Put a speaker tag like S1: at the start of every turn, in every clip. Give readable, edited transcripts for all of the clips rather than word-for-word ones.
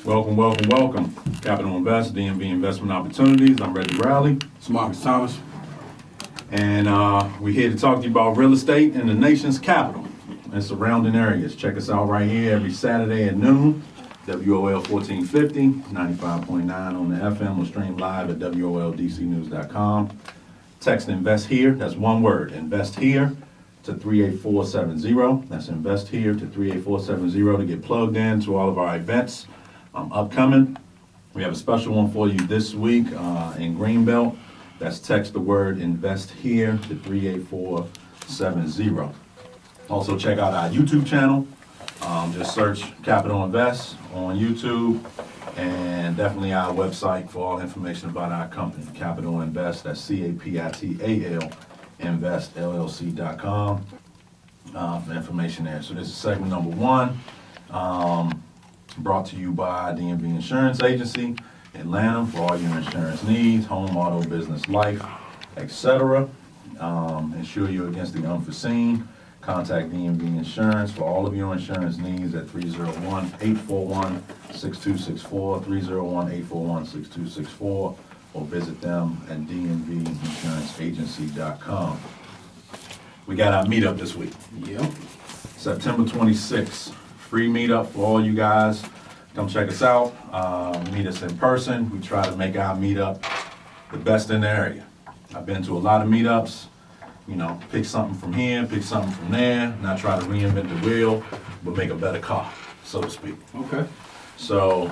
S1: Welcome, welcome, welcome. Capital Invest, DMV Investment Opportunities. I'm Reggie Riley.
S2: It's Marcus Thomas.
S1: And we're here to talk to you about real estate in the nation's capital and surrounding areas. Check us out right here every Saturday at noon. WOL 1450, 95.9 on the FM. We'll stream live at WOLDCnews.com. Text Invest Here, that's one word, Invest Here to 38470. That's Invest Here to 38470 to get plugged in to all of our events upcoming. We have a special one for you this week in Greenbelt. That's text the word Invest Here to 38470. Also check out our YouTube channel. Just search Capital Invest on YouTube, and definitely our website for all information about our company, Capital Invest. That's CAPITAL Invest LLC.com for information there. So this is segment number one, brought to you by DMV Insurance Agency, Atlanta, for all your insurance needs, home, auto, business, life, etc. Insure you against the unforeseen. Contact DMV Insurance for all of your insurance needs at 301-841-6264, 301-841-6264, or visit them at dmvinsuranceagency.com. We got our meetup this week.
S2: Yep.
S1: September 26th. Free meetup for all you guys. Come check us out. Meet us in person. We try to make our meetup the best in the area. I've been to a lot of meetups. You know, pick something from here, pick something from there, not try to reinvent the wheel, but make a better car, so to speak.
S2: Okay.
S1: So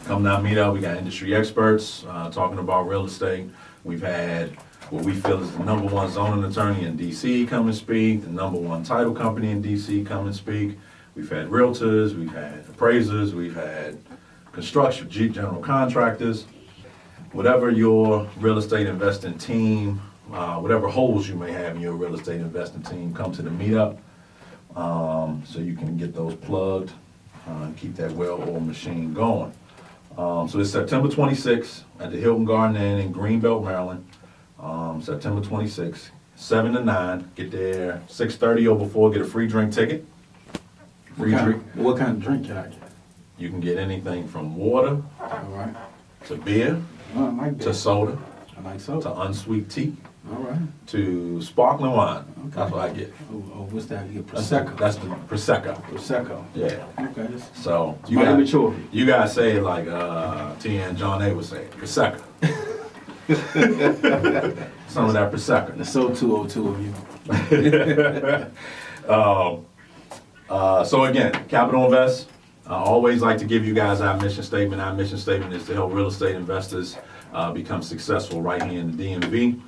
S1: come down, meet up. We got industry experts talking about real estate. We've had what we feel is the number one zoning attorney in DC come and speak, the number one title company in DC come and speak. We've had realtors, we've had appraisers, we've had construction, general contractors. Whatever your real estate investing team, whatever holes you may have in your real estate investing team, come to the meetup so you can get those plugged and keep that well-oiled machine going. So it's September 26th at the Hilton Garden Inn in Greenbelt, Maryland. September 26th, 7 to 9. Get there 6:30 or before, get a free drink ticket.
S2: What kind of drink can I get?
S1: You can get anything from water
S2: All right.
S1: to beer
S2: Oh, I like that.
S1: to soda
S2: I like so.
S1: to unsweet tea
S2: All right.
S1: to sparkling wine.
S2: Okay.
S1: That's what I get.
S2: Oh, what's that? You get Prosecco.
S1: That's the Prosecco.
S2: Prosecco.
S1: Yeah.
S2: Okay. That's
S1: So
S2: my immaturity.
S1: you guys say it like T and John A would say it, Prosecco. Some of that Prosecco.
S2: That's so 202 of you.
S1: So again, Capital Invest, I always like to give you guys our mission statement. Our mission statement is to help real estate investors become successful right here in the DMV.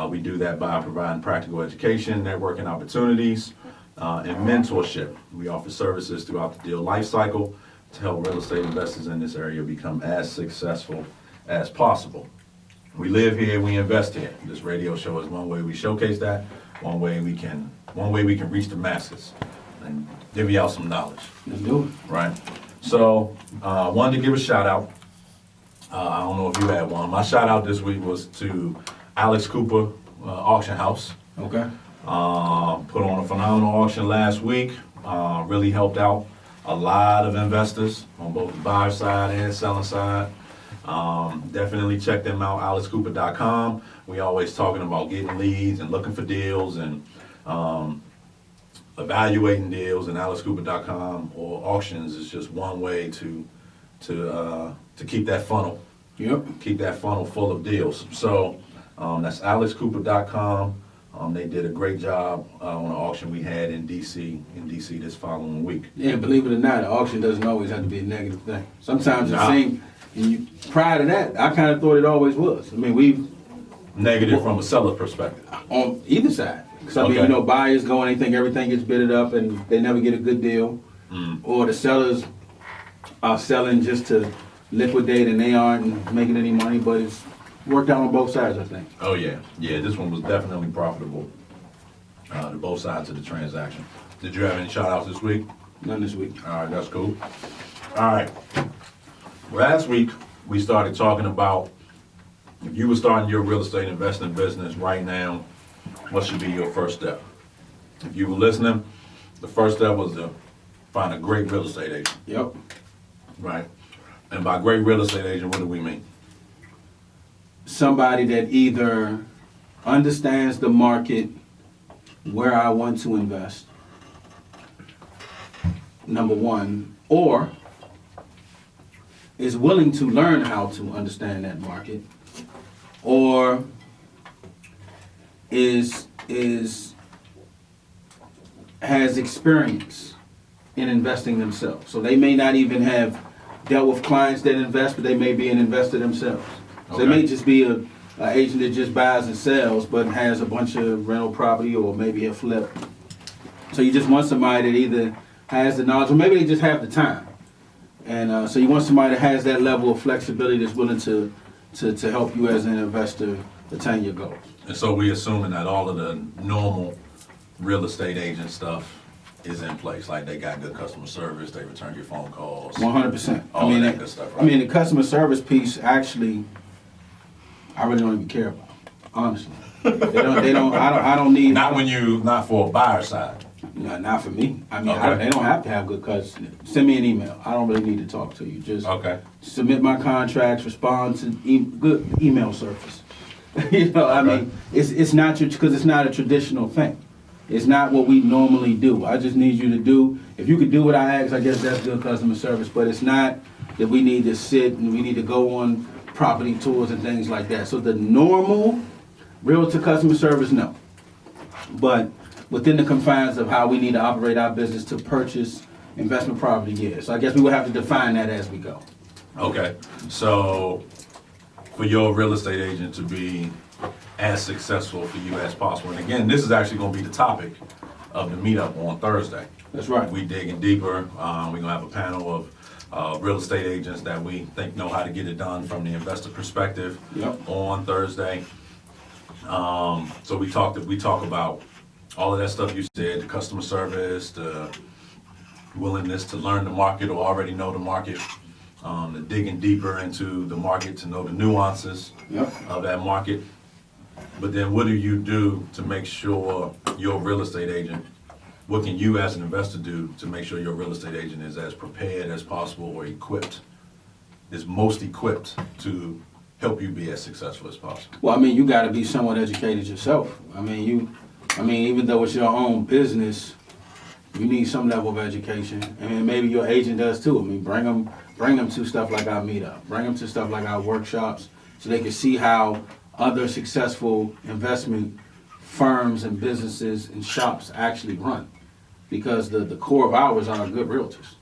S1: We do that by providing practical education, networking opportunities, and mentorship. We offer services throughout the deal life cycle to help real estate investors in this area become as successful as possible. We live here, we invest here. This radio show is one way we showcase that, one way we can reach the masses and give you out some knowledge.
S2: Let's do it.
S1: Right. So, wanted to give a shout out. I don't know if you had one. My shout out this week was to Alex Cooper Auction House.
S2: Okay.
S1: Put on a phenomenal auction last week. Really helped out a lot of investors on both the buyer side and seller side. Definitely check them out, alexcooper.com. We always talking about getting leads and looking for deals and evaluating deals, and alexcooper.com or auctions is just one way to keep that funnel.
S2: Yep.
S1: Keep that funnel full of deals. So that's alexcooper.com. They did a great job on an auction we had in DC this following week.
S2: Yeah, believe it or not, the auction doesn't always have to be a negative thing. Sometimes it seems, prior to that, I kind of thought it always was. I mean, we've
S1: Negative from a seller perspective.
S2: on either side. Because I mean,
S1: Okay.
S2: buyers go and they think everything gets bidded up and they never get a good deal. Or the sellers are selling just to liquidate and they aren't making any money, but it's worked out on both sides, I think.
S1: Oh yeah, this one was definitely profitable to both sides of the transaction. Did you have any shout outs this week?
S2: None this week.
S1: All right, that's cool. All right. Last week, we started talking about if you were starting your real estate investing business right now, what should be your first step? If you were listening, the first step was to find a great real estate agent,
S2: Yep.
S1: right? And by great real estate agent, what do we mean?
S2: Somebody that either understands the market where I want to invest, number one, or is willing to learn how to understand that market, or has experience in investing themselves. So they may not even have dealt with clients that invest, but they may be an investor themselves. So they may just be an agent that just buys and sells, but has a bunch of rental property or maybe a flip. So you just want somebody that either has the knowledge, or maybe they just have the time. And so you want somebody that has that level of flexibility, that's willing to help you as an investor attain your goals.
S1: And so we assuming that all of the normal real estate agent stuff is in place, like they got good customer service, they return your phone calls.
S2: 100%.
S1: All of that good stuff, right?
S2: I mean, the customer service piece, actually, I really don't even care about, honestly. I don't need.
S1: Not for a buyer side.
S2: No, not for me. I mean,
S1: Okay.
S2: they don't have to have good customer. Send me an email. I don't really need to talk to you. Just
S1: Okay.
S2: submit my contracts, respond to good email service. You know, I mean, it's not because it's not a traditional thing. It's not what we normally do. I just need you to do. If you could do what I ask, I guess that's good customer service. But it's not that we need to sit and we need to go on property tours and things like that. So the normal realtor customer service, no. But within the confines of how we need to operate our business to purchase investment property, yeah. So I guess we would have to define that as we go.
S1: Okay. So for your real estate agent to be as successful for you as possible, and again, this is actually going to be the topic of the meetup on Thursday.
S2: That's right.
S1: We digging deeper. We're going to have a panel of real estate agents that we think know how to get it done from the investor perspective.
S2: Yep.
S1: On Thursday. So we talk about all of that stuff you said, the customer service, the willingness to learn the market or already know the market, the digging deeper into the market to know the nuances
S2: Yep.
S1: of that market. But then what do you do to make sure your real estate agent, what can you as an investor do to make sure your real estate agent is as prepared as possible or is most equipped to help you be as successful as possible?
S2: Well, I mean, you got to be somewhat educated yourself. I mean, even though it's your own business, you need some level of education. I mean, maybe your agent does too. I mean, bring them to stuff like our meetup. Bring them to stuff like our workshops so they can see how other successful investment firms and businesses and shops actually run. Because the core of ours are good realtors.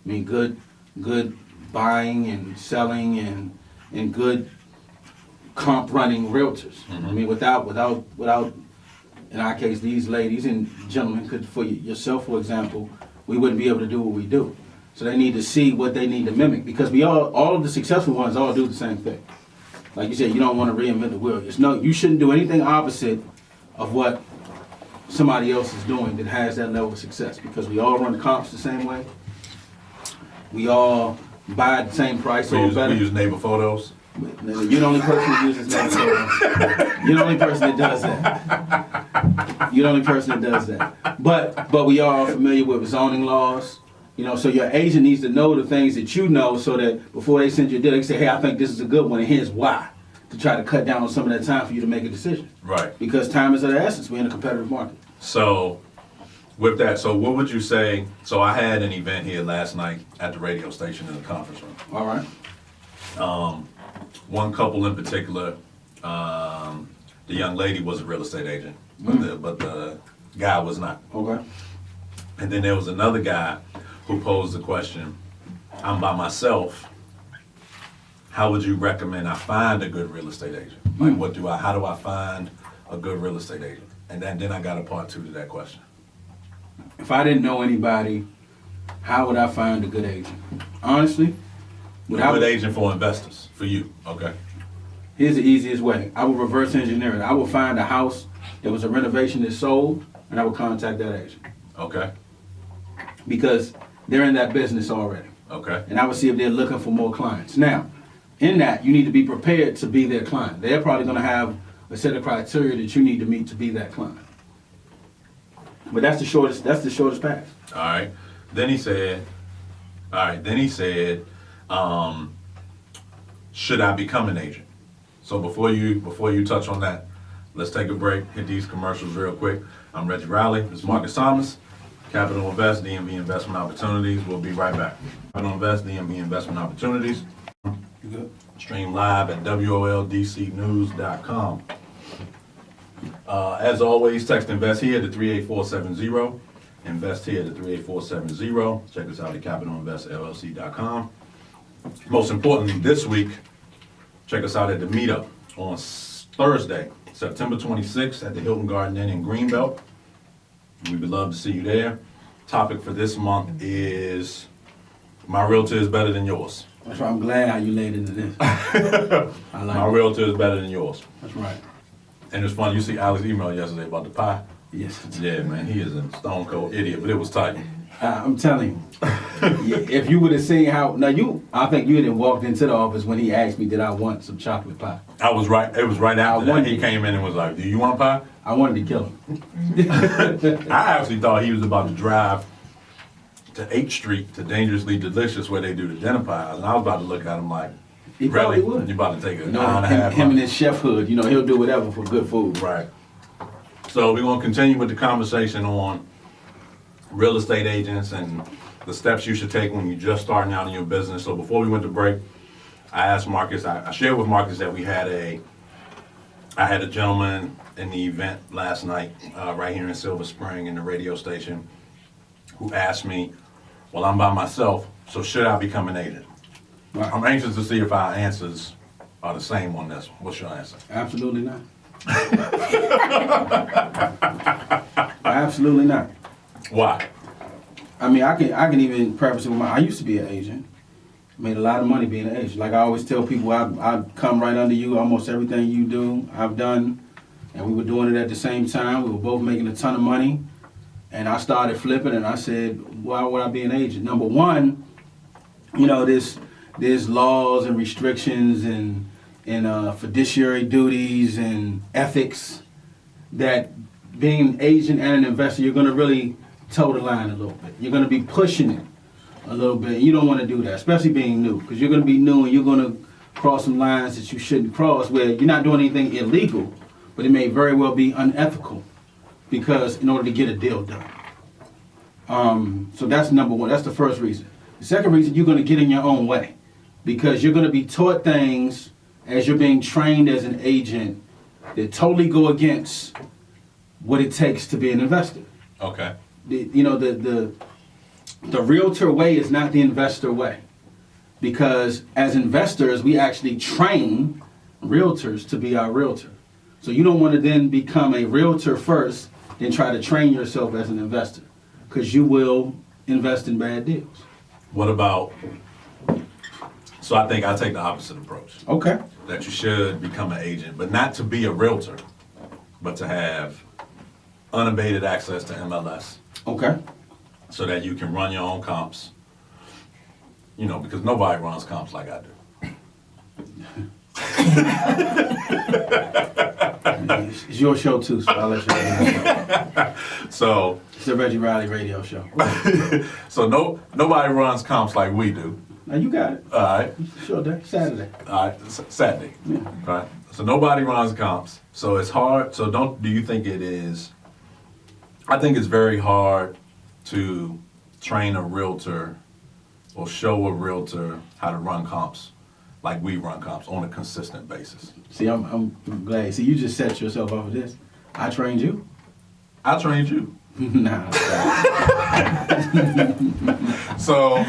S2: I mean, good buying and selling and good comp running realtors.
S1: Mm-hmm.
S2: I mean, without, in our case, these ladies and gentlemen, could, for yourself, for example, we wouldn't be able to do what we do. So they need to see what they need to mimic, because all of the successful ones all do the same thing. Like you said, you don't want to reinvent the wheel. You shouldn't do anything opposite of what somebody else is doing that has that level of success, because we all run comps the same way. We all buy at the same price or better.
S1: We use neighbor photos.
S2: You're the only person that uses neighbor photos. You're the only person that does that. You're the only person that does that. But we are familiar with zoning laws. You know, so your agent needs to know the things that you know, so that before they send you a deal, they can say, hey, I think this is a good one, and here's why, to try to cut down on some of that time for you to make a decision.
S1: Right.
S2: Because time is of the essence. We're in a competitive market.
S1: So with that, so what would you say, so I had an event here last night at the radio station in the conference room.
S2: All right.
S1: One couple in particular, the young lady was a real estate agent, but the guy was not.
S2: Okay.
S1: And then there was another guy who posed the question, I'm by myself, how would you recommend I find a good real estate agent? Like how do I find a good real estate agent? And then I got a part two to that question.
S2: If I didn't know anybody, how would I find a good agent? Honestly,
S1: A good agent for investors, for you, okay?
S2: Here's the easiest way. I would reverse engineer it. I would find a house that was a renovation that sold, and I would contact that agent.
S1: Okay,
S2: Because they're in that business already.
S1: okay,
S2: And I would see if they're looking for more clients. Now, in that, you need to be prepared to be their client. They're probably going to have a set of criteria that you need to meet to be that client. But that's the shortest path.
S1: all right. Then he said, should I become an agent? So before you touch on that, let's take a break, hit these commercials real quick. I'm Reggie Riley, this is Marcus Thomas, Capital Invest, DMV Investment Opportunities. We'll be right back. Capital Invest, DMV Investment Opportunities.
S2: You good?
S1: Stream live at WOLDCnews.com. As always, text Invest here to 38470. Invest here to 38470. Check us out at CapitalInvestLLC.com. Most importantly, this week, check us out at the meetup on Thursday, September 26th at the Hilton Garden Inn in Greenbelt. We would love to see you there. Topic for this month is my realtor is better than yours.
S2: That's right. I'm glad how you laid into this. I like
S1: My
S2: it.
S1: realtor is better than yours.
S2: That's right.
S1: And it's funny, you see Alex's email yesterday about the pie.
S2: Yes.
S1: Yeah, man, he is a stone cold idiot, but it was tight.
S2: I'm telling you, if you would have seen how, I think you had walked into the office when he asked me, did I want some chocolate pie?
S1: It was right after that. He came in and was like, do you want pie?
S2: I wanted to kill him.
S1: I actually thought he was about to drive to 8th Street to Dangerously Delicious where they do the dinner pies. And I was about to look at him like,
S2: He
S1: really?
S2: probably would.
S1: You about to take an
S2: No,
S1: hour and a half?
S2: him and his chef hood, he'll do whatever for good food.
S1: Right. So we're going to continue with the conversation on real estate agents and the steps you should take when you're just starting out in your business. So before we went to break, I asked Marcus, I shared with Marcus that I had a gentleman in the event last night right here in Silver Spring in the radio station who asked me, well, I'm by myself, so should I become an agent?
S2: Right.
S1: I'm anxious to see if our answers are the same on this. What's your answer?
S2: Absolutely not. Absolutely not.
S1: Why?
S2: I mean, I can even preface it with I used to be an agent. Made a lot of money being an agent. Like I always tell people, I come right under you. Almost everything you do, I've done. And we were doing it at the same time. We were both making a ton of money. And I started flipping and I said, why would I be an agent? Number one, there's laws and restrictions and fiduciary duties and ethics that being an agent and an investor, you're going to really toe the line a little bit. You're going to be pushing it a little bit. You don't want to do that, especially being new, because you're going to be new and you're going to cross some lines that you shouldn't cross where you're not doing anything illegal, but it may very well be unethical because in order to get a deal done. So that's number one. That's the first reason. The second reason, you're going to get in your own way because you're going to be taught things as you're being trained as an agent that totally go against what it takes to be an investor.
S1: Okay.
S2: The realtor way is not the investor way, because as investors we actually train realtors to be our realtor. So you don't want to then become a realtor first, then try to train yourself as an investor, because you will invest in bad deals.
S1: What about? So I think I take the opposite approach.
S2: Okay.
S1: That you should become an agent, but not to be a realtor, but to have unabated access to MLS.
S2: Okay.
S1: So that you can run your own comps. Because nobody runs comps like I do.
S2: It's your show too, so I'll let you know.
S1: So
S2: It's the Reggie Riley radio show.
S1: so nobody runs comps like we do.
S2: Now you got it.
S1: All right.
S2: Sure day. Saturday.
S1: All right. Saturday.
S2: Yeah.
S1: All right. So nobody runs comps. So it's hard. So do you think it is? I think it's very hard to train a realtor or show a realtor how to run comps like we run comps on a consistent basis.
S2: See, I'm glad. See, you just set yourself up for this. I trained you.
S1: I trained you.
S2: Nah.
S1: So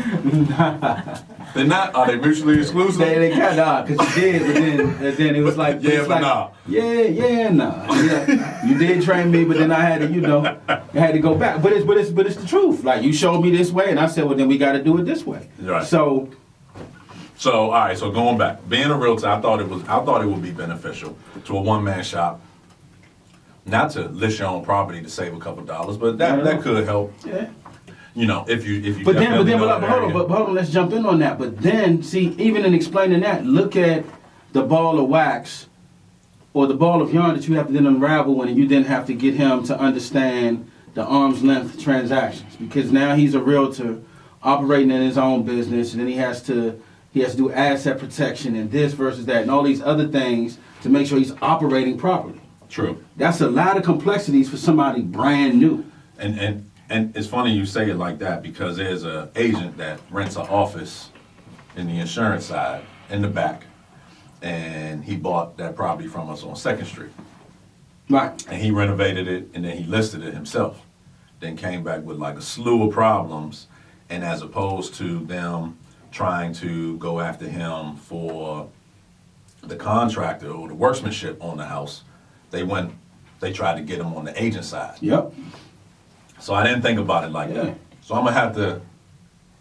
S1: they're not. Are they mutually exclusive?
S2: They kind of because you did, but then it was like
S1: Yeah, but nah.
S2: Yeah. You did train me, but then I had to, I had to go back. But it's the truth. Like you showed me this way, and I said, well, then we got to do it this way.
S1: Right.
S2: So
S1: all right. So going back, being a realtor, I thought it would be beneficial to a one-man shop. Not to list your own property to save a couple dollars, but that could help.
S2: yeah.
S1: If you.
S2: But hold
S1: area.
S2: on, let's jump in on that. But then, see, even in explaining that, look at the ball of wax or the ball of yarn that you have to then unravel when you then have to get him to understand the arm's length transactions. Because now he's a realtor operating in his own business, and then he has to He has to do asset protection and this versus that and all these other things to make sure he's operating properly.
S1: True.
S2: That's a lot of complexities for somebody brand new.
S1: And it's funny you say it like that because there's an agent that rents an office in the insurance side in the back, and he bought that property from us on 2nd Street.
S2: Right.
S1: And he renovated it, and then he listed it himself. Then came back with like a slew of problems, and as opposed to them trying to go after him for the contractor or the workmanship on the house, they tried to get him on the agent side.
S2: Yep.
S1: So I didn't think about it like
S2: Yeah.
S1: that. So I'm gonna have to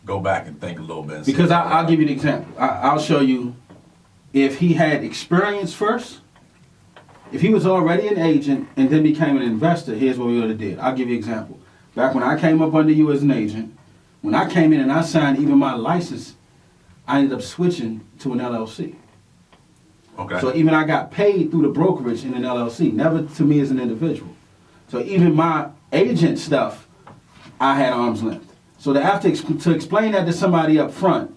S1: go back and think a little bit. And see
S2: Because
S1: what
S2: I'll give you an example. I'll show you if he had experience first. If he was already an agent and then became an investor, here's what we would have did. I'll give you an example. Back when I came up under you as an agent, when I came in and I signed even my license, I ended up switching to an LLC.
S1: Okay.
S2: So even I got paid through the brokerage in an LLC, never to me as an individual. So even my agent stuff, I had arm's length. So to explain that to somebody up front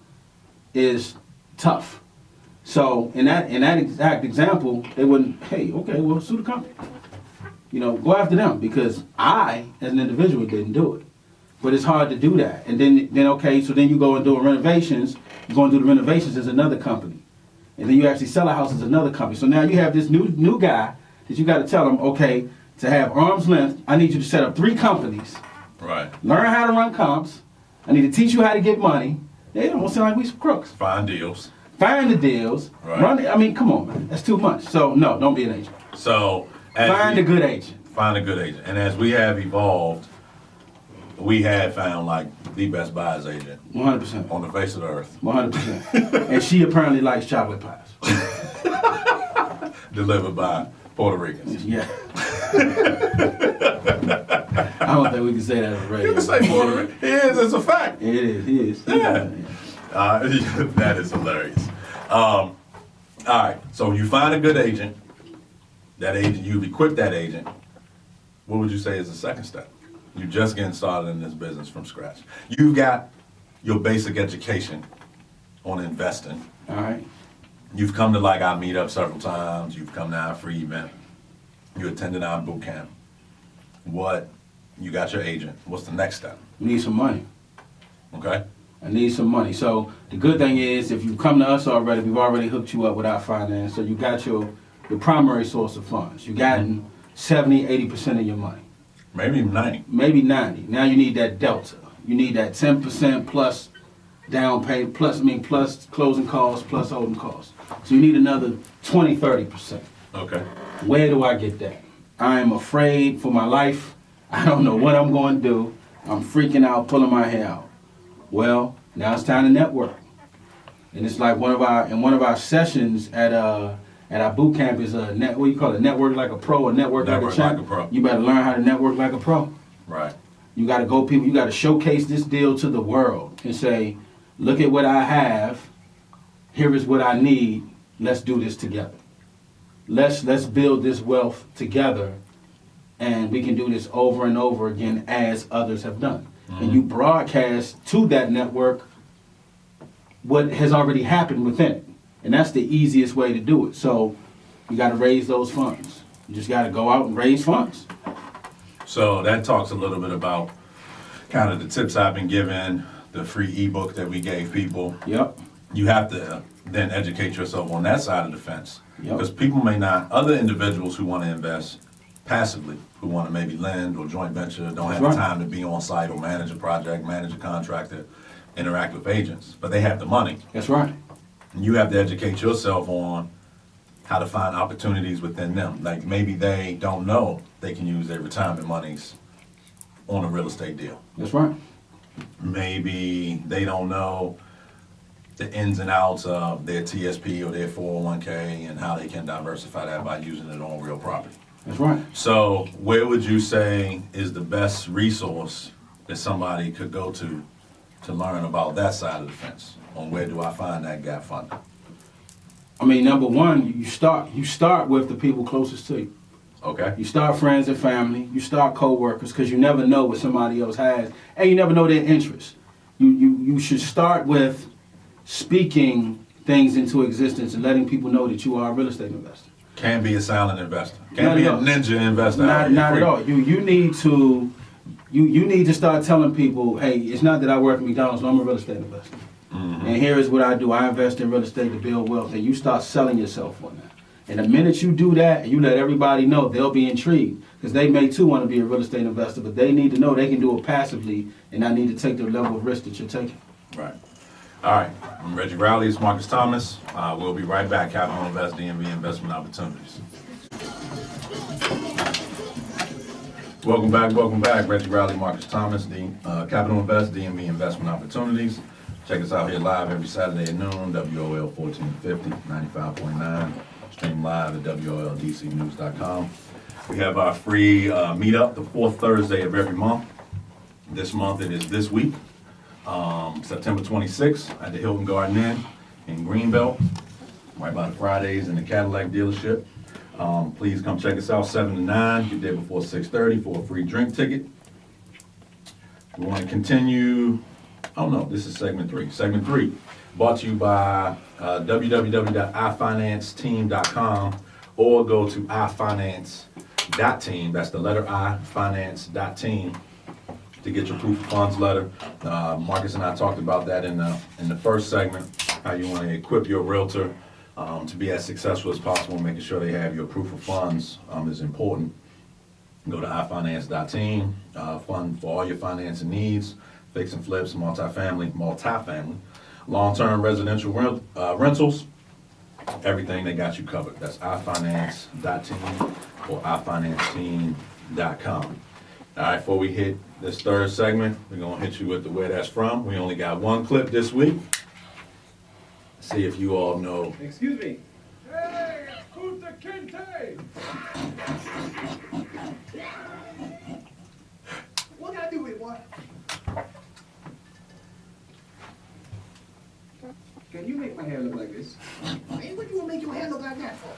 S2: is tough. So in that exact example, they wouldn't, hey, okay, well, sue the company. You know, go after them because I, as an individual, didn't do it. But it's hard to do that. And then okay, so then you go and do renovations. You go and do the renovations as another company. And then you actually sell a house as another company. So now you have this new guy that you got to tell him, okay, to have arm's length, I need you to set up 3 companies.
S1: Right.
S2: Learn how to run comps. I need to teach you how to get money. They don't sound like we some crooks.
S1: Find deals.
S2: Find the deals.
S1: Right.
S2: Run it. I mean, come on, man. That's too much. So no, don't be an agent.
S1: So
S2: Find a good agent.
S1: Find a good agent. And as we have evolved, we have found like the best buyer's agent
S2: 100%.
S1: on the face of the earth.
S2: 100%. And she apparently likes chocolate pies.
S1: Delivered by Puerto Ricans.
S2: Yeah. I don't think we can say that on the radio.
S1: You can say Puerto Rican. He is, it's a fact.
S2: It is. He is.
S1: Yeah. That is hilarious. All right, so you find a good agent. That agent, you've equipped that agent. What would you say is the second step? You're just getting started in this business from scratch. You've got your basic education on investing.
S2: All right.
S1: You've come to like our meetup several times. You've come to our free event. You attended our boot camp. You got your agent. What's the next step?
S2: We need some money.
S1: Okay?
S2: I need some money. So the good thing is, if you come to us already, we've already hooked you up with our finance. So you got your primary source of funds. You gotten 70, 80% of your money.
S1: Maybe 90.
S2: Maybe 90. Now you need that delta. You need that 10% plus down payment, plus closing costs, plus holding costs. So you need another 20, 30%.
S1: Okay.
S2: Where do I get that? I am afraid for my life. I don't know what I'm going to do. I'm freaking out, pulling my hair out. Well, now it's time to network. And it's like one of our sessions at our boot camp is what do you call it? Network like a pro or network like a champ.
S1: Like a pro.
S2: You better learn how to network like a pro.
S1: Right.
S2: You got to go, people. You got to showcase this deal to the world and say, look at what I have. Here is what I need. Let's do this together. Let's build this wealth together, and we can do this over and over again as others have done. Mm-hmm. And you broadcast to that network what has already happened within it. And that's the easiest way to do it. So you got to raise those funds. You just got to go out and raise funds.
S1: So that talks a little bit about kind of the tips I've been given, the free ebook that we gave people.
S2: Yep.
S1: You have to then educate yourself on that side of the fence.
S2: Yep.
S1: Because people may not, other individuals who want to invest passively, who want to maybe lend or joint venture, don't have the time to be on site or manage a project, manage a contractor, interact with agents, but they have the money.
S2: That's right.
S1: And you have to educate yourself on how to find opportunities within them. Like maybe they don't know they can use their retirement monies on a real estate deal.
S2: That's right.
S1: Maybe they don't know the ins and outs of their TSP or their 401k and how they can diversify that by using it on real property.
S2: That's right.
S1: So where would you say is the best resource that somebody could go to learn about that side of the fence? On where do I find that gap funding?
S2: I mean, number one, you start with the people closest to you.
S1: Okay.
S2: You start friends and family. You start co-workers because you never know what somebody else has, and you never know their interests. You should start with speaking things into existence and letting people know that you are a real estate investor.
S1: Can't be a silent investor.
S2: Not
S1: Can't be a
S2: at all.
S1: ninja investor.
S2: Not at all. You need to start telling people, hey, it's not that I work at McDonald's, but I'm a real estate investor.
S1: Mm-hmm.
S2: And here is what I do. I invest in real estate to build wealth. And you start selling yourself on that. And the minute you do that and you let everybody know, they'll be intrigued. Because they may too want to be a real estate investor, but they need to know they can do it passively and not need to take the level of risk that you're taking.
S1: Right. All right. I'm Reggie Rowley. It's Marcus Thomas. We'll be right back. Capital Invest, DMV Investment Opportunities. Welcome back. Reggie Rowley, Marcus Thomas, Capital Invest, DMV Investment Opportunities. Check us out here live every Saturday at noon, WOL 1450, 95.9. Stream live at WOLDCnews.com. We have our free meetup the fourth Thursday of every month. This month it is this week, September 26th at the Hilton Garden Inn in Greenbelt, right by the Fridays in the Cadillac dealership. Please come check us out, 7 to 9. Get there before 6:30 for a free drink ticket. We want to continue. Oh no, this is segment 3. Segment 3 brought to you by www.ifinancesteam.com or go to ifinance.team. That's the letter I, finance.team, to get your proof of funds letter. Marcus and I talked about that in the first segment, how you want to equip your realtor to be as successful as possible. Making sure they have your proof of funds is important. Go to ifinance.team, fund for all your financing needs, fix and flips, multifamily, long-term residential rentals, everything they got you covered. That's ifinance.team or ifinancesteam.com. All right, before we hit this third segment, we're going to hit you with the where that's from. We only got one clip this week. See if you all know.
S3: Excuse me. Hey, it's Kunta Kinte. What can I do with it, boy? Can you make my hair look like this?
S4: Man, what you want to make your hair look like that for?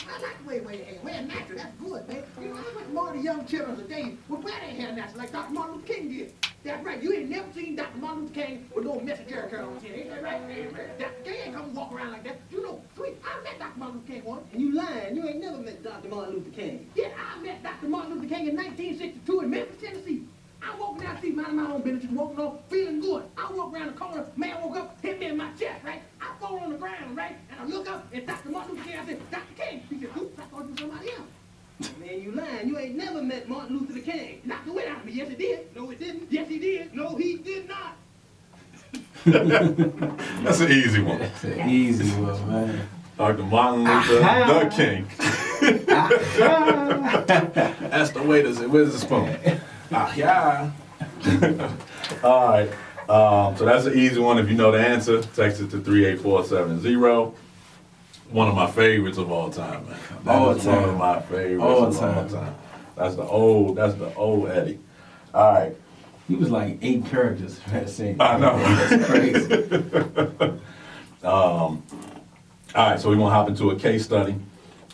S4: I like the way you wear your hair. Wear it natural, that's good, man. You know, I went to more of the young children today would wear their hair natural like Dr. Martin Luther King did. That's right, you ain't never seen Dr. Martin Luther King with no messy Jerry curl on his head. Ain't that right? Dr. King ain't come walk around like that. You know, sweet, I met Dr. Martin Luther King once.
S3: And you lying. You ain't never met Dr. Martin Luther King.
S4: Yeah, I met Dr. Martin Luther King in 1962 in Memphis, Tennessee. I walked down the street, minding my own business, just walking on, feeling good. I walked around the corner, man woke up, hit me in my chest, right? I fall on the ground, right? And I look up, and Dr. Martin Luther King, I said, Dr. King. He said, oops, I thought you were somebody else.
S3: Man, you lying. You ain't never met Martin Luther King.
S4: Knocked the wind out of me. Yes, it did.
S3: No, it didn't.
S4: Yes, he did.
S3: No, he did not.
S1: That's an easy one.
S2: That's an easy one, man.
S1: Dr. Martin Luther the King. That's the way to say. Where's the spoon? Yeah. All right. So that's an easy one. If you know the answer, text it to 38470. One of my favorites of all time, man. That is one of my favorites of all time. That's the old Eddie. All right.
S2: He was like 8 characters for that scene.
S1: I know.
S2: That's crazy.
S1: All right, so we're gonna hop into a case study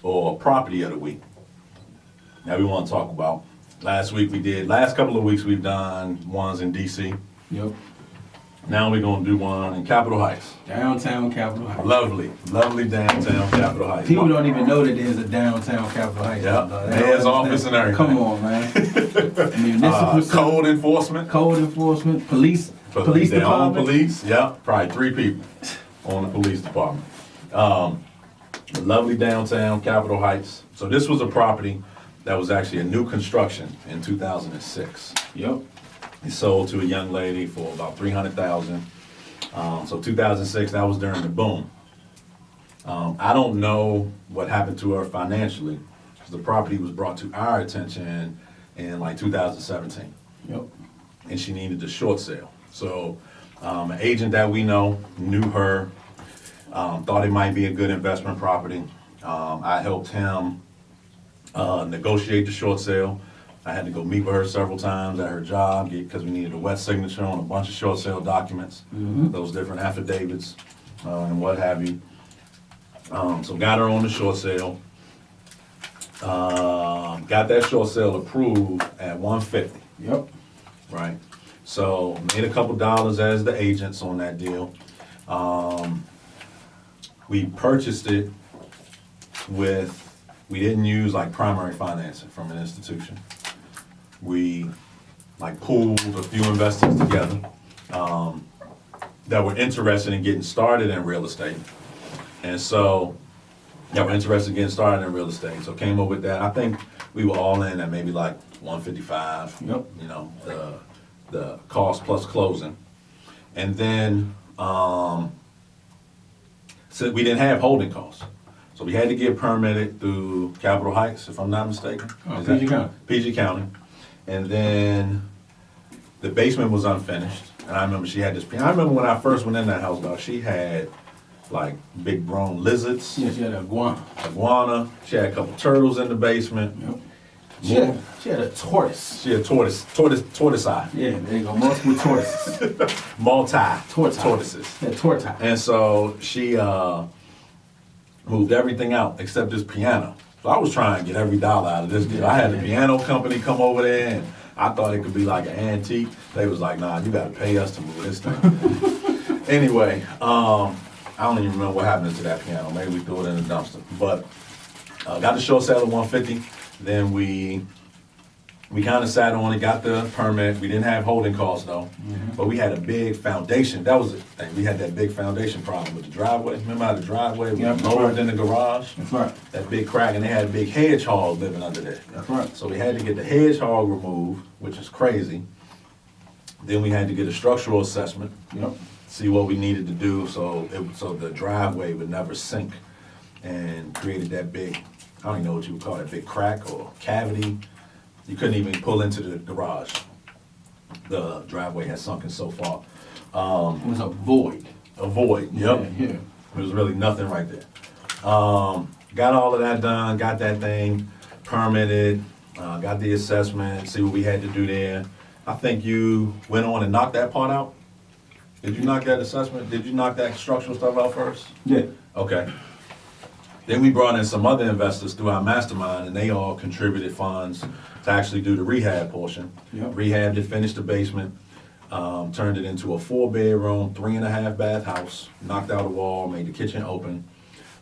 S1: or property of the week. Now we want to talk about. Last couple of weeks we've done ones in DC.
S2: Yep.
S1: Now we're gonna do one in Capitol Heights.
S2: Downtown Capitol Heights.
S1: Lovely downtown Capitol Heights.
S2: People don't even know that there's a downtown Capitol Heights.
S1: Yeah, mayor's office and everything.
S2: Come on, man. Municipal
S1: Code enforcement.
S2: Police
S1: They own
S2: department.
S1: police, yeah, probably 3 people on the police department. Lovely downtown Capitol Heights. So this was a property that was actually a new construction in 2006.
S2: Yep.
S1: It sold to a young lady for about $300,000. So 2006, that was during the boom. I don't know what happened to her financially, because the property was brought to our attention in like 2017.
S2: Yep.
S1: And she needed a short sale. So an agent that we know knew her, thought it might be a good investment property. I helped him negotiate the short sale. I had to go meet with her several times at her job because we needed a wet signature on a bunch of short sale documents, those different affidavits and what have you. So got her on the short sale. Got that short sale approved at $150.
S2: Yep.
S1: Right. So made a couple dollars as the agents on that deal. We purchased it we didn't use like primary financing from an institution. We like pooled a few investors together that were interested in getting started in real estate. And so, yeah, we're interested in getting started in real estate. So came up with that. I think we were all in at maybe like 155.
S2: Yep.
S1: You know, the cost plus closing. And then, so we didn't have holding costs. So we had to get permitted through Capitol Heights, if I'm not mistaken.
S2: Oh,
S1: Is that-
S2: PG County.
S1: PG County. And then the basement was unfinished. And I remember she had this, I remember when I first went in that house, dog, she had like big grown lizards,
S2: Yeah, she had a iguana.
S1: iguana. She had a couple turtles in the basement.
S2: Yep. She had a tortoise.
S1: She had tortoise eye.
S2: Yeah, there you go. Multiple tortoises.
S1: Tortoises.
S2: Yeah, tortoise.
S1: And so she moved everything out except this piano. So I was trying to get every dollar out of this deal. I had the piano company come over there, and I thought it could be like an antique. They was like, nah, you gotta pay us to move this thing. Anyway, I don't even remember what happened to that piano. Maybe we threw it in the dumpster. But got the short sale at 150. Then we kind of sat on it, got the permit. We didn't have holding costs though, but we had a big foundation. That was the thing. We had that big foundation problem with the driveway. Remember how the driveway was lower than the garage?
S2: That's right.
S1: That big crack, and they had a big hedgehog living under there.
S2: That's right.
S1: So we had to get the hedgehog removed, which is crazy. Then we had to get a structural assessment,
S2: Yep.
S1: see what we needed to do so the driveway would never sink, and created that big, I don't even know what you would call it, big crack or cavity. You couldn't even pull into the garage. The driveway had sunken so far.
S2: It was a void.
S1: A void, yep.
S2: Yeah.
S1: There was really nothing right there. Got all of that done, got that thing permitted, got the assessment, see what we had to do there. I think you went on and knocked that part out? Did you knock that assessment? Did you knock that structural stuff out first?
S2: Yeah.
S1: Okay. Then we brought in some other investors through our mastermind, and they all contributed funds to actually do the rehab portion.
S2: Yep.
S1: Rehabbed it, finished the basement, turned it into a 4-bedroom, 3.5 bath house, knocked out a wall, made the kitchen open.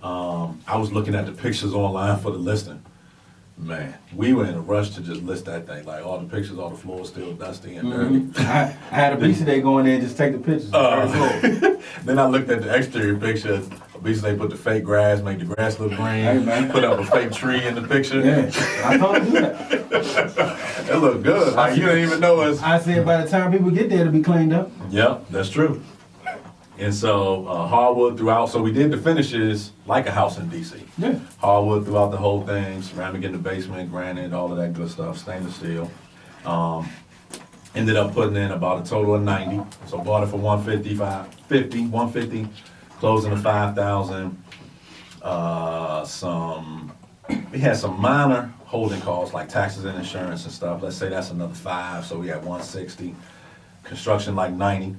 S1: I was looking at the pictures online for the listing. Man, we were in a rush to just list that thing. Like all the pictures, all the floors still dusty and dirty.
S2: I had a piece of day going there and just take the pictures.
S1: Then I looked at the exterior picture. Obviously, they put the fake grass, make the grass look green.
S2: Hey, man.
S1: Put up a fake tree in the picture.
S2: Yeah, I told him to do that.
S1: It looked good. Like you didn't even know us.
S2: I said by the time people get there, it'll be cleaned up.
S1: Yeah, that's true. And so hardwood throughout. So we did the finishes like a house in DC.
S2: Yeah.
S1: Hardwood throughout the whole thing, ceramic in the basement, granite, all of that good stuff, stainless steel. Ended up putting in about a total of 90. So bought it for 150, closing to 5,000. We had some minor holding costs like taxes and insurance and stuff. Let's say that's another 5, so we had 160. Construction like 90.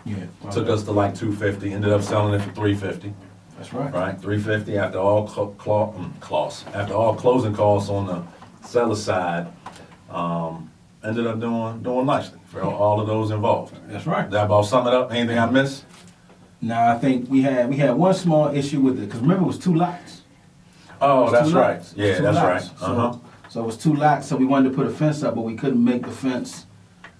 S2: Yeah.
S1: Took us to like 250. Ended up selling it for 350.
S2: That's right.
S1: Right, 350 after all after all closing costs on the seller side. Ended up doing nicely for all of those involved.
S2: That's right.
S1: That about sum it up? Anything I missed?
S2: Now I think we had one small issue with it because remember it was 2 lots.
S1: Oh,
S2: It was
S1: that's
S2: 2
S1: right.
S2: lots. It was
S1: Yeah,
S2: 2
S1: that's
S2: lots.
S1: right. Uh-huh.
S2: So it was 2 lots. So we wanted to put a fence up, but we couldn't make the fence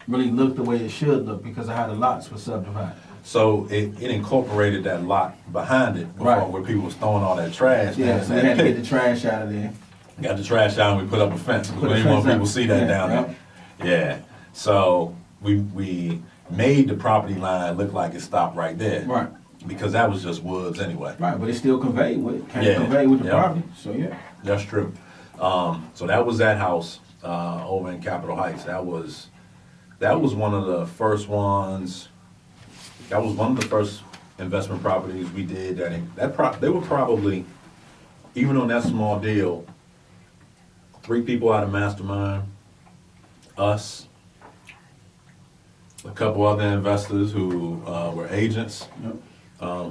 S2: really look the way it should look because of how the lots were subdivided.
S1: So it incorporated that lot behind it before,
S2: Right.
S1: where people was throwing all that trash.
S2: Yeah,
S1: down
S2: so
S1: in
S2: we
S1: that
S2: had to
S1: pit.
S2: get the trash out of there.
S1: Got the trash out and we put up a fence. We
S2: Put the
S1: didn't want
S2: fence
S1: people
S2: up.
S1: to see that
S2: Yeah,
S1: down
S2: yeah.
S1: there. Yeah. So we made the property line look like it stopped right there.
S2: Right.
S1: Because that was just woods anyway.
S2: Right, but it still conveyed with it. Can
S1: Yeah,
S2: convey with the
S1: yeah.
S2: property. So yeah.
S1: That's true. So that was that house over in Capitol Heights. That was one of the first ones. That was one of the first investment properties we did. They were probably, even on that small deal, 3 people out of mastermind, us, a couple other investors who were agents,
S2: Yep.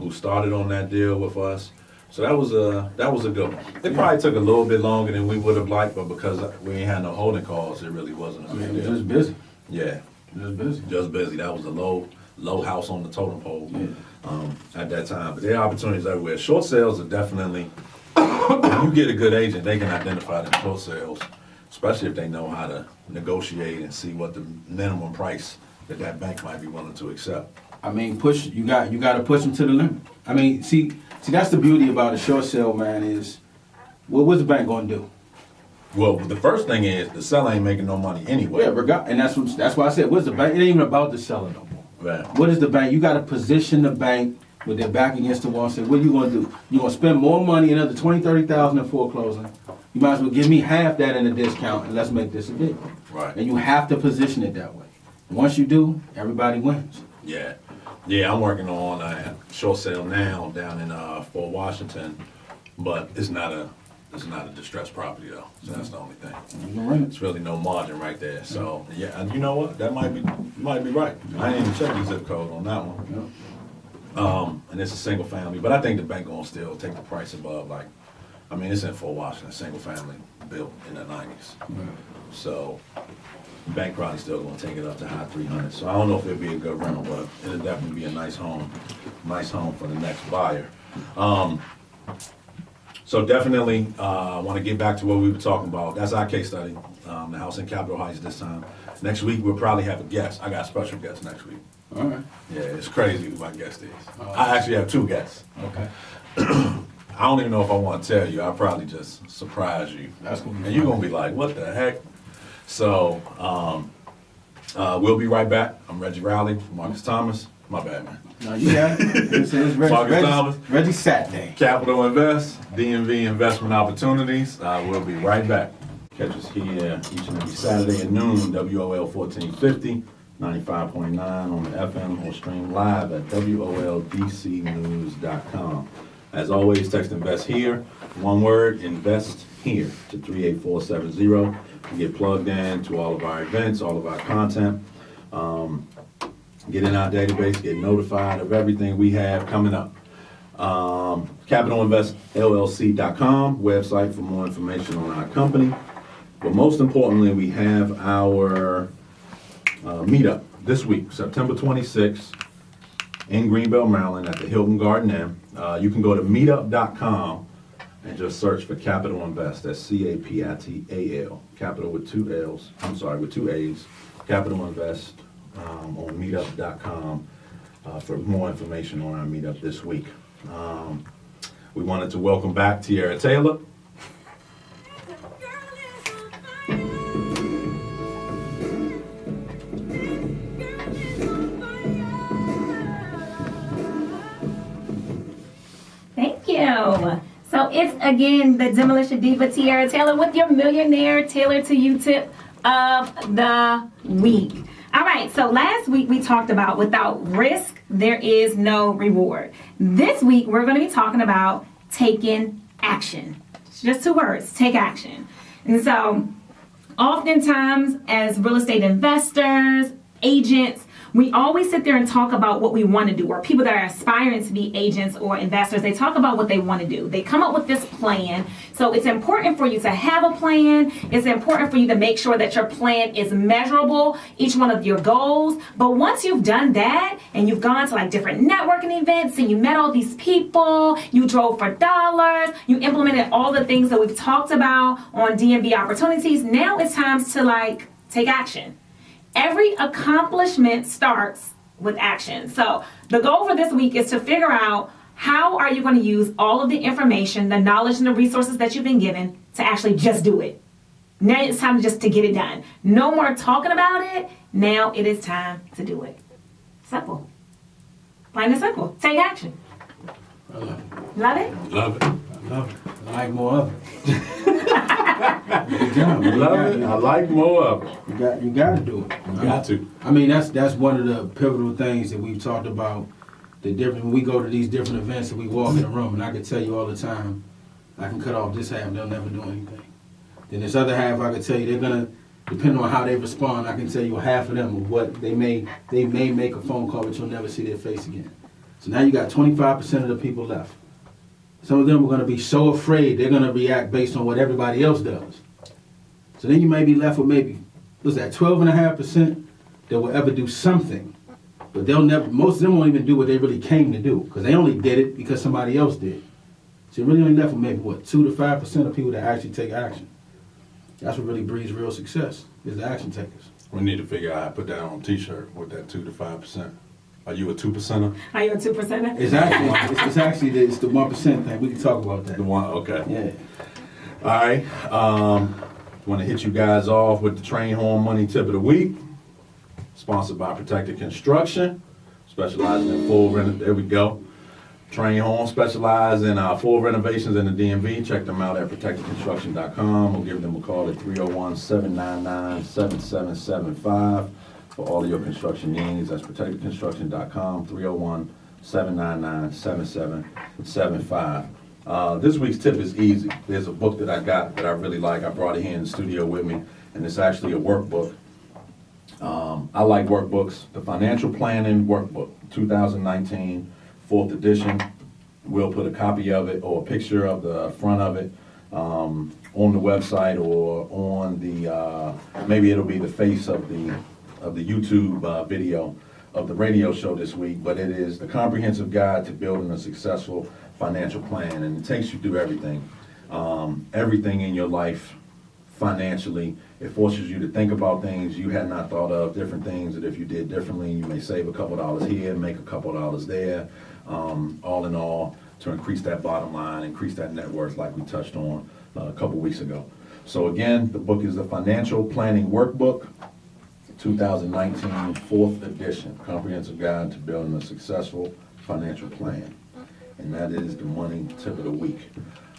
S1: who started on that deal with us. So that was a good one. It probably took a little bit longer than we would have liked, but because we ain't had no holding calls, it really wasn't a
S2: I mean,
S1: big
S2: it was
S1: deal.
S2: just busy.
S1: Yeah,
S2: Just busy.
S1: just busy. That was a low low house on the totem pole at that time. But there are opportunities everywhere. Short sales are definitely, if you get a good agent, they can identify the short sales, especially if they know how to negotiate and see what the minimum price that bank might be willing to accept.
S2: I mean, you got to push them to the limit. I mean, see, that's the beauty about a short sale, man, is what's the bank gonna do?
S1: Well, the first thing is the seller ain't making no money anyway.
S2: Yeah, and that's why I said, what's the bank? It ain't even about the seller no more.
S1: Right.
S2: What is the bank? You got to position the bank with their back against the wall and say, what are you gonna do? You gonna spend more money, another $20,000, $30,000 in foreclosing? You might as well give me half that in a discount and let's make this a deal.
S1: Right.
S2: And you have to position it that way. Once you do, everybody wins.
S1: Yeah. Yeah, I'm working on a short sale now down in Fort Washington, but it's not a distressed property though. So that's the only thing.
S2: You can run it.
S1: It's really no margin right there. So yeah, and you know what? That might be right. I didn't even check the zip code on that one.
S2: Yeah.
S1: And it's a single family, but I think the bank gonna still take the price above. Like, I mean, it's in Fort Washington, single family built in the 90s. So the bank probably still gonna take it up to high 300s. So I don't know if it'll be a good rental, but it'll definitely be a nice home for the next buyer. So definitely want to get back to what we were talking about. That's our case study, the house in Capitol Heights this time. Next week we'll probably have a guest. I got a special guest next week.
S2: All right.
S1: Yeah, it's crazy who my guest is. I actually have two guests.
S2: Okay.
S1: I don't even know if I want to tell you. I'll probably just surprise you.
S2: That's gonna be
S1: And you're going to be like, what the heck? So we'll be right back. I'm Reggie Rowley, Marcus Thomas. My bad, man.
S2: No, you got it. It's
S1: Marcus Thomas.
S2: Reggie Saturday.
S1: Capital Invest, DMV Investment Opportunities. We'll be right back. Catch us here each and every Saturday at noon, WOL 1450, 95.9 on the FM, or stream live at WOLDCnews.com. As always, text INVEST HERE, one word, INVEST HERE, to 38470. You get plugged in to all of our events, all of our content. Get in our database, get notified of everything we have coming up. CapitalInvestLLC.com, website for more information on our company. But most importantly, we have our meetup this week, September 26th, in Greenbelt, Maryland, at the Hilton Garden Inn. You can go to meetup.com and just search for Capital Invest. That's CAPITAL, Capital with two L's, with two A's, Capital Invest. On meetup.com for more information on our meetup this week. We wanted to welcome back Tiara Taylor.
S5: Thank you. So it's again the Demolition Diva Tiara Taylor with your Millionaire Taylor to You tip of the week. All right, so last week we talked about without risk, there is no reward. This week we're going to be talking about taking action. It's just two words, take action. And so oftentimes as real estate investors, agents, we always sit there and talk about what we want to do, or people that are aspiring to be agents or investors, they talk about what they want to do. They come up with this plan. So it's important for you to have a plan. It's important for you to make sure that your plan is measurable, each one of your goals. But once you've done that and you've gone to like different networking events and you met all these people, you drove for dollars, you implemented all the things that we've talked about on DMV opportunities, now it's time to like take action. Every accomplishment starts with action. So the goal for this week is to figure out how are you going to use all of the information, the knowledge and the resources that you've been given to actually just do it. Now it's time just to get it done. No more talking about it. Now it is time to do it. Simple. Plain and simple. Take action.
S2: I love it.
S5: Love it?
S1: Love it.
S2: I love it. I like more of it. Good job.
S1: Love it. I like more of it.
S2: You got to do it.
S1: You got to.
S2: I mean, that's one of the pivotal things that we've talked about. The different when we go to these different events and we walk in a room, and I can tell you all the time, I can cut off this half, they'll never do anything. Then this other half, I can tell you they're gonna, depending on how they respond, I can tell you half of them of what they may make a phone call, but you'll never see their face again. So now you got 25% of the people left. Some of them are going to be so afraid they're going to react based on what everybody else does. So then you may be left with maybe, what's that, 12.5% that will ever do something But most of them won't even do what they really came to do, because they only did it because somebody else did. So you're really only left with maybe, 2 to 5% of people that actually take action. That's what really breeds real success, is the action takers.
S1: We need to figure out how to put that on a t-shirt with that 2 to 5%. Are you a 2%er?
S5: Are you a 2%er?
S2: It's actually the 1% thing. We can talk about that.
S1: The one, okay.
S2: Yeah.
S1: All right. Want to hit you guys off with the train horn money tip of the week. Sponsored by Protected Construction, specializing in full there we go. Train horn specialize in full renovations in the DMV. Check them out at protectedconstruction.com or give them a call at 301-799-7775 for all of your construction needs. That's protectedconstruction.com, 301-799-7775. This week's tip is easy. There's a book that I got that I really like. I brought it here in the studio with me, and it's actually a workbook. I like workbooks. The Financial Planning Workbook, 2019, 4th edition. We'll put a copy of it or a picture of the front of it on the website or on the, maybe it'll be the face of the YouTube video of the radio show this week, but it is the comprehensive guide to building a successful financial plan, and it takes you through everything in your life financially. It forces you to think about things you had not thought of, different things that if you did differently, you may save a couple dollars here, make a couple dollars there, all in all, to increase that bottom line, increase that net worth like we touched on a couple weeks ago. So again, the book is the Financial Planning Workbook, 2019, 4th edition, Comprehensive Guide to Building a Successful Financial Plan. And that is the money tip of the week.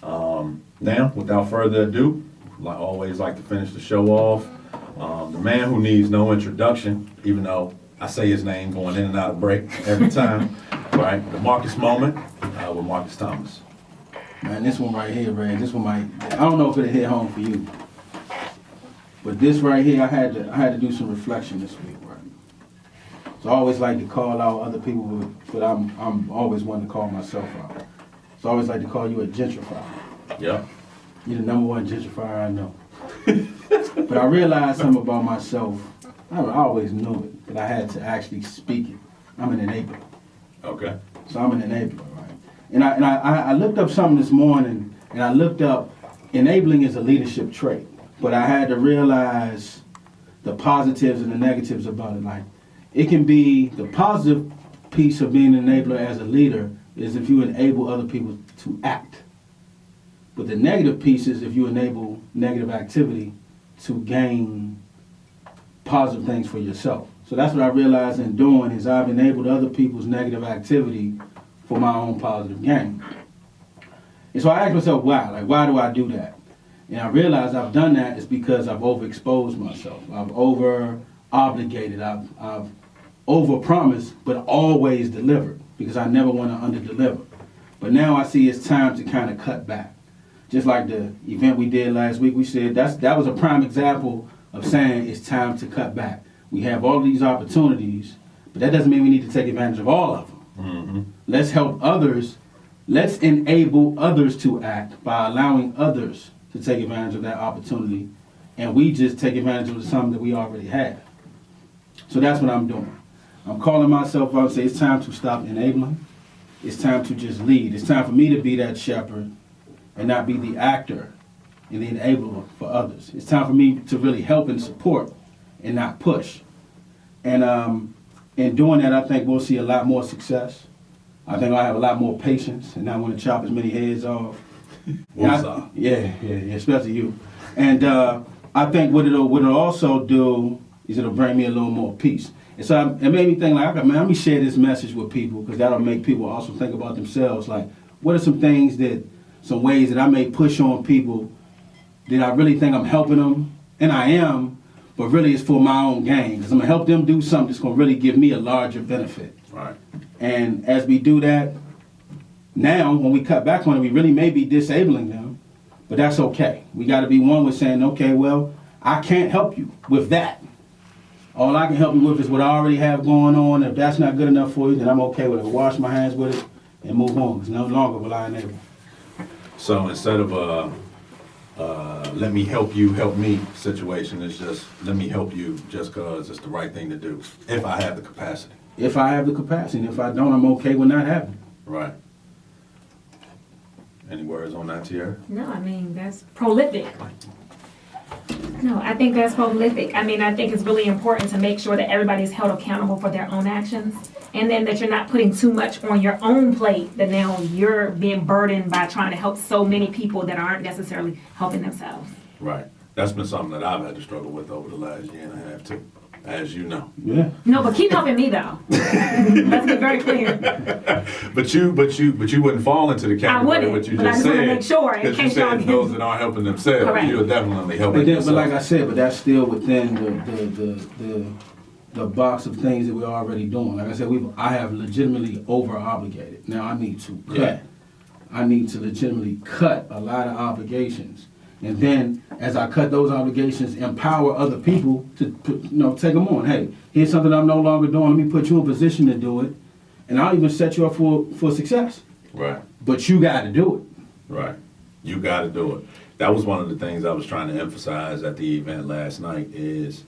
S1: Now, without further ado, I always like to finish the show off. The man who needs no introduction, even though I say his name going in and out of break every time, right? The Marcus Moment with Marcus Thomas.
S2: Man, this one right here, Ray, this one might, I don't know if it'll hit home for you. But this right here, I had to do some reflection this week, right? So I always like to call out other people, but I'm always one to call myself out. So I always like to call you a gentrifier.
S1: Yeah.
S2: You're the #1 gentrifier I know. But I realized something about myself. I always knew it, but I had to actually speak it. I'm an enabler.
S1: Okay.
S2: So I'm an enabler, right? And I looked up something this morning, and I looked up enabling is a leadership trait. But I had to realize the positives and the negatives about it. Like, it can be the positive piece of being an enabler as a leader is if you enable other people to act. But the negative piece is if you enable negative activity to gain positive things for yourself. So that's what I realized in doing is I've enabled other people's negative activity for my own positive gain. And so I asked myself, why do I do that? And I realized I've done that is because I've overexposed myself. I've over-obligated. I've over-promised, but always delivered because I never want to under-deliver. But now I see it's time to kind of cut back. Just like the event we did last week, we said that was a prime example of saying it's time to cut back. We have all these opportunities, but that doesn't mean we need to take advantage of all of them.
S1: Mm-hmm.
S2: Let's help others. Let's enable others to act by allowing others to take advantage of that opportunity, and we just take advantage of something that we already have. So that's what I'm doing. I'm calling myself out and say it's time to stop enabling. It's time to just lead. It's time for me to be that shepherd and not be the actor and the enabler for others. It's time for me to really help and support and not push. And in doing that, I think we'll see a lot more success. I think I'll have a lot more patience and not want to chop as many heads off. Yeah, especially you. And I think what it'll also do is it'll bring me a little more peace. And so it made me think, like, man, let me share this message with people because that'll make people also think about themselves. Like, what are some ways that I may push on people that I really think I'm helping them? And I am, but really it's for my own gain because I'm going to help them do something that's going to really give me a larger benefit.
S1: Right.
S2: And as we do that, now, when we cut back on it, we really may be disabling them, but that's okay. We got to be one with saying, okay, well, I can't help you with that. All I can help you with is what I already have going on. If that's not good enough for you, then I'm okay with it. Wash my hands with it and move on. It's no longer will I enable.
S1: So instead of let me help you, help me situation, it's just let me help you just because it's the right thing to do, if I have the capacity.
S2: if I have the capacity. And if I don't, I'm okay with not having it.
S1: Right. Any words on that, Tierra?
S5: No, I mean, that's prolific. No, I think that's prolific. I mean, I think it's really important to make sure that everybody's held accountable for their own actions. And then that you're not putting too much on your own plate, that now you're being burdened by trying to help so many people that aren't necessarily helping themselves.
S1: Right. That's been something that I've had to struggle with over the last year and a half too, as you know.
S2: Yeah.
S5: No, but keep helping me though. Let's be very clear.
S1: But you wouldn't fall into the category of what you
S5: but I
S1: just
S5: just wanna
S1: said.
S5: make sure, in
S1: Because you
S5: case y'all
S1: said
S5: get-
S1: those that aren't helping themselves,
S5: Correct.
S1: you're definitely helping
S2: But, then,
S1: yourself.
S2: but like I said, but that's still within the box of things that we're already doing. Like I said, I have legitimately over obligated. Now I need to cut.
S1: Yeah.
S2: I need to legitimately cut a lot of obligations. And then as I cut those obligations, empower other people to take them on. Hey, here's something I'm no longer doing. Let me put you in position to do it. And I'll even set you up for success.
S1: Right.
S2: But you got to do it.
S1: Right. You got to do it. That was one of the things I was trying to emphasize at the event last night is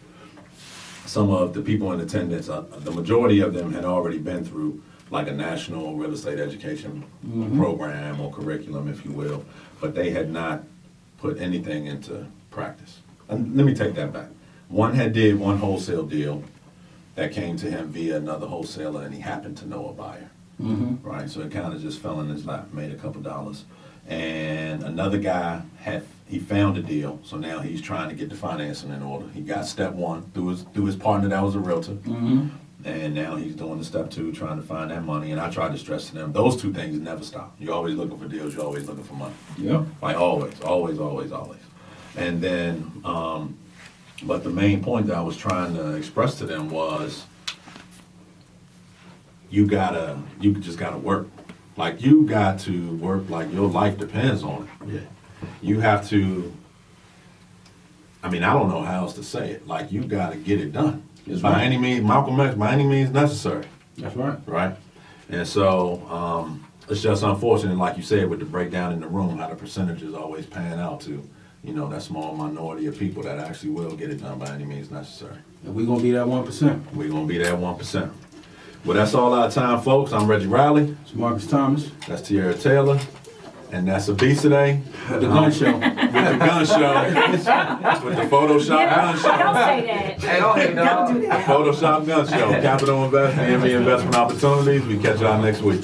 S1: some of the people in attendance, the majority of them had already been through like a national real estate education program or curriculum, if you will, but they had not put anything into practice. And let me take that back. One had did one wholesale deal that came to him via another wholesaler, and he happened to know a buyer. Right, so it kind of just fell in his lap, made a couple dollars. And another guy he found a deal, so now he's trying to get the financing in order. He got step one through his partner that was a realtor, and now he's doing the step two, trying to find that money. And I try to stress to them, those two things never stop. You're always looking for deals. You're always looking for money.
S2: Yeah.
S1: Like always. And then, but the main point that I was trying to express to them was, you just gotta work. Like you got to work like your life depends on it.
S2: Yeah.
S1: You have to, I mean, I don't know how else to say it. Like you gotta get it done.
S2: That's
S1: By
S2: right.
S1: any means, Malcolm X, by any means necessary.
S2: That's right.
S1: Right? And so, it's just unfortunate, like you said, with the breakdown in the room, how the percentages always pan out to, that small minority of people that actually will get it done by any means necessary.
S2: And we're going to be that 1%.
S1: We're gonna be that 1%. Well, that's all our time, folks. I'm Reggie Riley.
S2: It's Marcus Thomas.
S1: That's Tierra Taylor. And that's Obesity.
S2: The Gun Show.
S1: With the gun show. With the Photoshop gun show.
S5: Don't say that.
S6: Hey, don't hate
S5: Don't do that.
S1: Photoshop gun show. Capital Investment, DMV Investment Opportunities. We catch y'all next week.